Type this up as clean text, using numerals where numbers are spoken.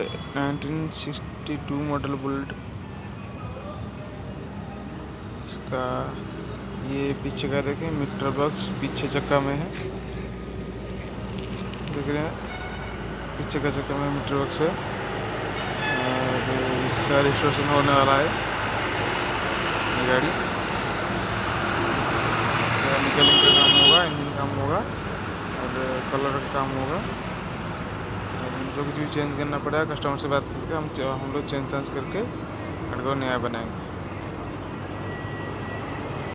1962 model bullet. इसका ये पीछे का देखें, मीटर बॉक्स पीछे चक्का में है, देख रहे हैं, पीछे का चक्का में मीटर बॉक्स है। और इसका रजिस्ट्रेशन होने वाला है, ये गाड़ी निकलिंग का काम होगा, इंजन काम होगा और कलर का काम होगा। जो कुछ भी चेंज करना पड़ेगा कस्टमर से बात करके हम लोग चेंज करके गाड़ी को नया बनाएंगे।